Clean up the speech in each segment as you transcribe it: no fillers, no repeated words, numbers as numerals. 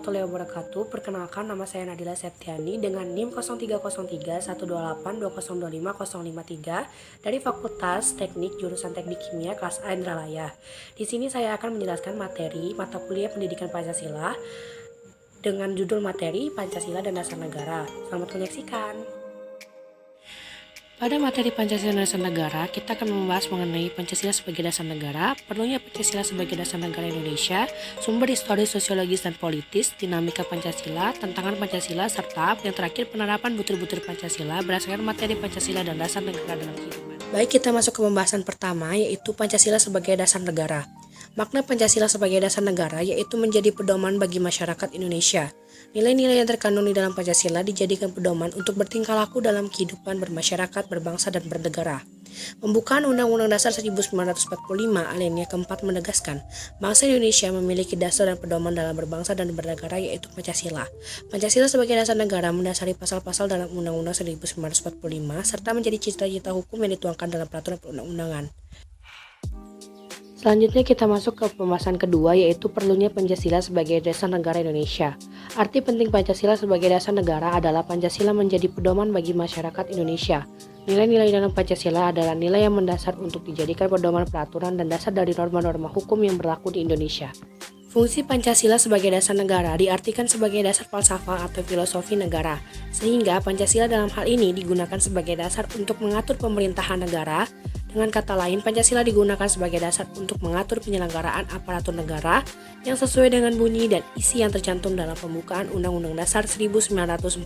warahmatullahi wabarakatuh. Perkenalkan, nama saya Nadila Septiani dengan NIM 0303 1282025 dari Fakultas Teknik Jurusan Teknik Kimia kelas A Indralaya. Di sini saya akan menjelaskan materi mata kuliah Pendidikan Pancasila dengan judul materi Pancasila dan Dasar Negara. Selamat menyaksikan. Pada materi Pancasila dan Dasar Negara, kita akan membahas mengenai Pancasila sebagai dasar negara, perlunya Pancasila sebagai dasar negara Indonesia, sumber historis, sosiologis, dan politis, dinamika Pancasila, tantangan Pancasila, serta yang terakhir penerapan butir-butir Pancasila berdasarkan materi Pancasila dan dasar negara dalam kehidupan. Baik, kita masuk ke pembahasan pertama, yaitu Pancasila sebagai dasar negara. Makna Pancasila sebagai dasar negara yaitu menjadi pedoman bagi masyarakat Indonesia. Nilai-nilai yang terkandung di dalam Pancasila dijadikan pedoman untuk bertingkah laku dalam kehidupan bermasyarakat, berbangsa, dan bernegara. Pembukaan Undang-Undang Dasar 1945 alinea keempat menegaskan, bangsa Indonesia memiliki dasar dan pedoman dalam berbangsa dan bernegara yaitu Pancasila. Pancasila sebagai dasar negara mendasari pasal-pasal dalam Undang-Undang 1945 serta menjadi cita-cita hukum yang dituangkan dalam peraturan perundang-undangan. Selanjutnya kita masuk ke pembahasan kedua, yaitu perlunya Pancasila sebagai dasar negara Indonesia. Arti penting Pancasila sebagai dasar negara adalah Pancasila menjadi pedoman bagi masyarakat Indonesia. Nilai-nilai dalam Pancasila adalah nilai yang mendasar untuk dijadikan pedoman peraturan dan dasar dari norma-norma hukum yang berlaku di Indonesia. Fungsi Pancasila sebagai dasar negara diartikan sebagai dasar falsafah atau filosofi negara, sehingga Pancasila dalam hal ini digunakan sebagai dasar untuk mengatur pemerintahan negara. Dengan kata lain, Pancasila digunakan sebagai dasar untuk mengatur penyelenggaraan aparatur negara yang sesuai dengan bunyi dan isi yang tercantum dalam pembukaan Undang-Undang Dasar 1945.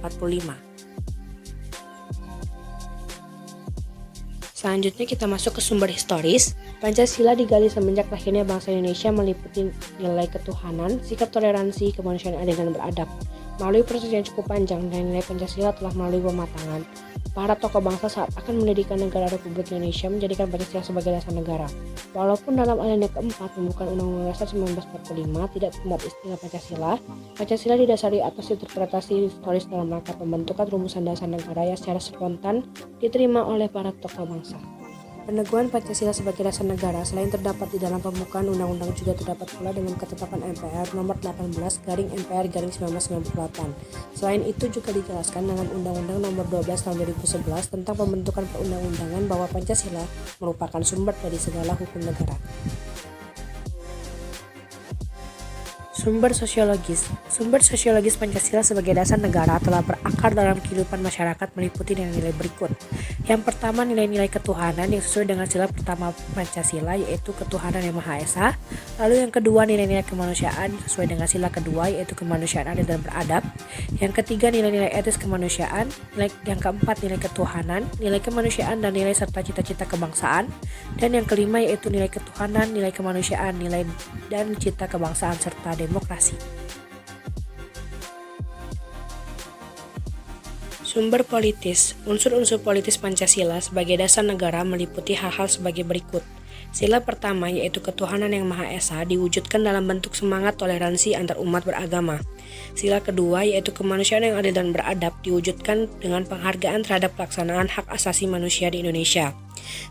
Selanjutnya kita masuk ke sumber historis. Pancasila digali semenjak lahirnya bangsa Indonesia meliputi nilai ketuhanan, sikap toleransi, kemanusiaan adil dan beradab. Melalui proses yang cukup panjang, nilai Pancasila telah melalui pematangan. Para tokoh bangsa saat akan mendirikan negara Republik Indonesia menjadikan Pancasila sebagai dasar negara. Walaupun dalam alinea keempat pembukaan Undang-Undang Dasar 1945 tidak terdapat istilah Pancasila, Pancasila didasari atas interpretasi historis dalam rangka pembentukan rumusan dasar negara yang secara spontan diterima oleh para tokoh bangsa. Peneguhan Pancasila sebagai dasar negara selain terdapat di dalam pembukaan undang-undang juga terdapat pula dengan ketetapan MPR nomor 18/MPR/1998. Selain itu juga dijelaskan dalam Undang-Undang nomor 12 tahun 2011 tentang pembentukan perundang-undangan bahwa Pancasila merupakan sumber dari segala hukum negara. Sumber sosiologis Pancasila sebagai dasar negara telah berakar dalam kehidupan masyarakat meliputi nilai-nilai berikut. Yang pertama, nilai-nilai ketuhanan yang sesuai dengan sila pertama Pancasila yaitu ketuhanan yang Maha Esa. Lalu yang kedua, nilai-nilai kemanusiaan sesuai dengan sila kedua yaitu kemanusiaan adil dan beradab. Yang ketiga, nilai-nilai etis kemanusiaan. Yang keempat, nilai ketuhanan, nilai kemanusiaan dan nilai serta cita-cita kebangsaan. Dan yang kelima yaitu nilai ketuhanan, nilai kemanusiaan, nilai dan cita kebangsaan serta demokrasi. Sumber politis. Unsur-unsur politis Pancasila sebagai dasar negara meliputi hal-hal sebagai berikut. Sila pertama yaitu ketuhanan yang Maha Esa diwujudkan dalam bentuk semangat toleransi antar umat beragama. Sila kedua yaitu kemanusiaan yang adil dan beradab diwujudkan dengan penghargaan terhadap pelaksanaan hak asasi manusia di Indonesia.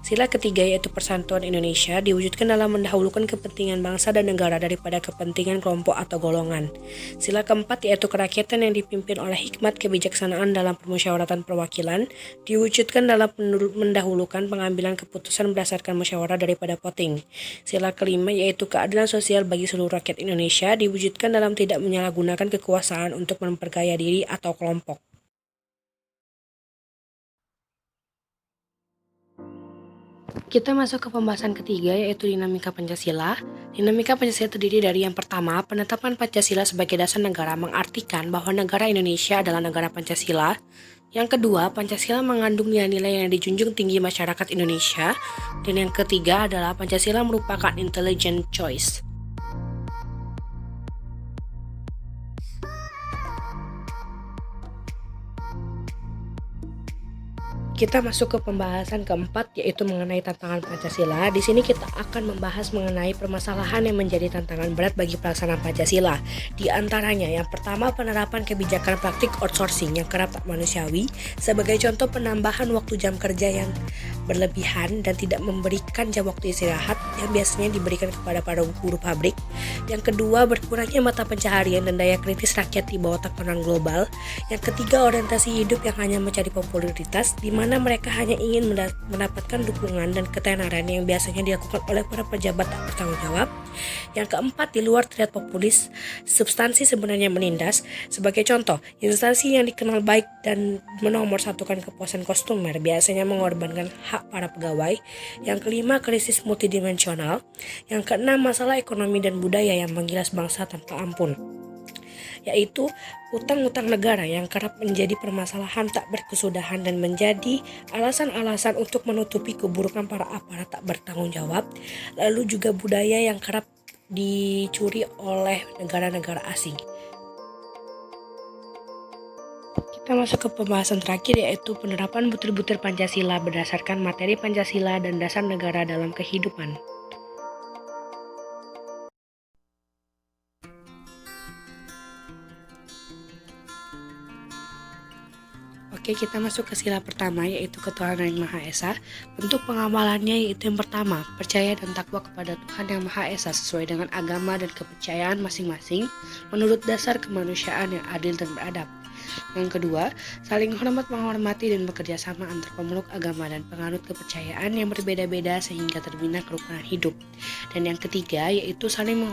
Sila ketiga yaitu persatuan Indonesia diwujudkan dalam mendahulukan kepentingan bangsa dan negara daripada kepentingan kelompok atau golongan. Sila keempat yaitu kerakyatan yang dipimpin oleh hikmat kebijaksanaan dalam permusyawaratan perwakilan diwujudkan dalam mendahulukan pengambilan keputusan berdasarkan musyawarah daripada voting. Sila kelima yaitu keadilan sosial bagi seluruh rakyat Indonesia diwujudkan dalam tidak menyalahgunakan kekuasaan untuk memperkaya diri atau kelompok. Kita masuk ke pembahasan ketiga yaitu dinamika Pancasila. Dinamika Pancasila terdiri dari yang pertama, penetapan Pancasila sebagai dasar negara mengartikan bahwa negara Indonesia adalah negara Pancasila. Yang kedua, Pancasila mengandung nilai-nilai yang dijunjung tinggi masyarakat Indonesia. Dan yang ketiga adalah Pancasila merupakan intelligent choice. Kita masuk ke pembahasan keempat yaitu mengenai tantangan Pancasila. Di sini kita akan membahas mengenai permasalahan yang menjadi tantangan berat bagi pelaksanaan Pancasila. Di antaranya yang pertama, penerapan kebijakan praktik outsourcing yang kerap tak manusiawi. Sebagai contoh, penambahan waktu jam kerja yang berlebihan dan tidak memberikan jam waktu istirahat yang biasanya diberikan kepada para buruh pabrik. Yang kedua, berkurangnya mata pencaharian dan daya kritis rakyat di bawah tekanan global. Yang ketiga, orientasi hidup yang hanya mencari popularitas, di mana mereka hanya ingin mendapatkan dukungan dan ketenaran yang biasanya dilakukan oleh para pejabat tak bertanggung jawab. Yang keempat, di luar terlihat populis, substansi sebenarnya menindas. Sebagai contoh, instansi yang dikenal baik dan menomorsatukan kepuasan konsumer biasanya mengorbankan hak para pegawai. Yang kelima, krisis multidimensional. Yang keenam, masalah ekonomi dan budaya yang menggilas bangsa tanpa ampun, yaitu utang-utang negara yang kerap menjadi permasalahan tak berkesudahan dan menjadi alasan-alasan untuk menutupi keburukan para aparat tak bertanggung jawab. Lalu juga budaya yang kerap dicuri oleh negara-negara asing. Kita masuk ke pembahasan terakhir, yaitu penerapan butir-butir Pancasila berdasarkan materi Pancasila dan dasar negara dalam kehidupan. Oke, kita masuk ke sila pertama, yaitu ketuhanan yang Maha Esa. Bentuk pengamalannya yaitu yang pertama, percaya dan takwa kepada Tuhan yang Maha Esa sesuai dengan agama dan kepercayaan masing-masing menurut dasar kemanusiaan yang adil dan beradab. Yang kedua, saling hormat menghormati dan bekerja sama antar pemeluk agama dan penganut kepercayaan yang berbeda-beda sehingga terbina kerukunan hidup. Dan yang ketiga, yaitu saling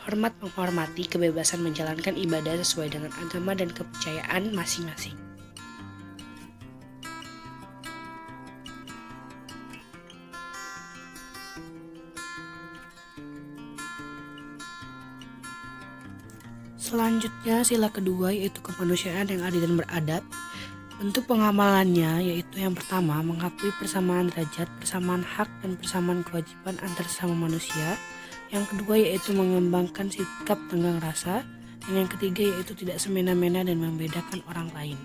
hormat menghormati kebebasan menjalankan ibadah sesuai dengan agama dan kepercayaan masing-masing. Selanjutnya, sila kedua yaitu kemanusiaan yang adil dan beradab. Bentuk pengamalannya yaitu yang pertama, mengakui persamaan derajat, persamaan hak, dan persamaan kewajiban antar sesama manusia. Yang kedua yaitu mengembangkan sikap tenggang rasa. Dan yang ketiga yaitu tidak semena-mena dan membedakan orang lain.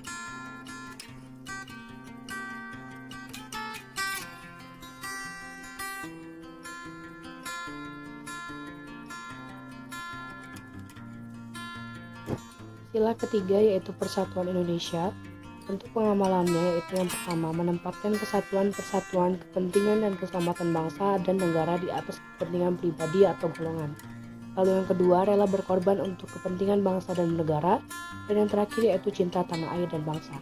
Sila ketiga yaitu Persatuan Indonesia. Bentuk pengamalannya yaitu yang pertama, menempatkan kesatuan, persatuan, kepentingan dan keselamatan bangsa dan negara di atas kepentingan pribadi atau golongan. Lalu yang kedua, rela berkorban untuk kepentingan bangsa dan negara. Dan yang terakhir yaitu cinta tanah air dan bangsa.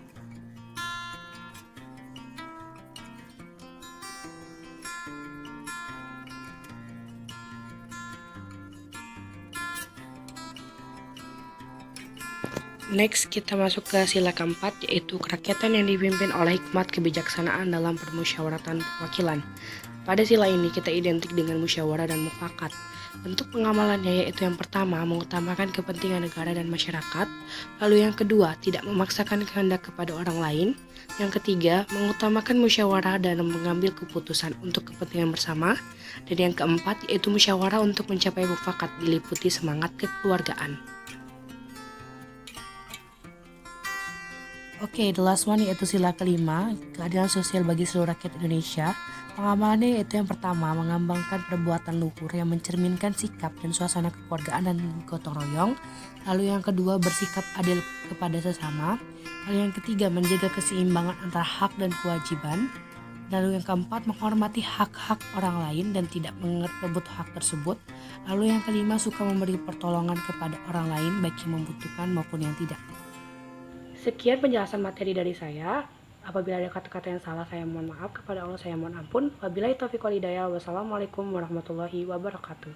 Next, kita masuk ke sila keempat, yaitu kerakyatan yang dipimpin oleh hikmat kebijaksanaan dalam permusyawaratan perwakilan. Pada sila ini kita identik dengan musyawarah dan mufakat. Bentuk pengamalannya yaitu yang pertama, mengutamakan kepentingan negara dan masyarakat. Lalu yang kedua, tidak memaksakan kehendak kepada orang lain. Yang ketiga, mengutamakan musyawarah dan mengambil keputusan untuk kepentingan bersama. Dan yang keempat, yaitu musyawarah untuk mencapai mufakat diliputi semangat kekeluargaan. Oke, the last one yaitu sila kelima, keadilan sosial bagi seluruh rakyat Indonesia. Pengamalannya yaitu yang pertama, mengembangkan perbuatan luhur yang mencerminkan sikap dan suasana kekeluargaan dan gotong royong. Lalu yang kedua, bersikap adil kepada sesama. Lalu yang ketiga, menjaga keseimbangan antara hak dan kewajiban. Lalu yang keempat, menghormati hak-hak orang lain dan tidak merebut hak tersebut. Lalu yang kelima, suka memberi pertolongan kepada orang lain baik yang membutuhkan maupun yang tidak. Sekian penjelasan materi dari saya. Apabila ada kata-kata yang salah, saya mohon maaf. Kepada Allah saya mohon ampun. Wabillahi taufiq wal hidayah. Wassalamualaikum warahmatullahi wabarakatuh.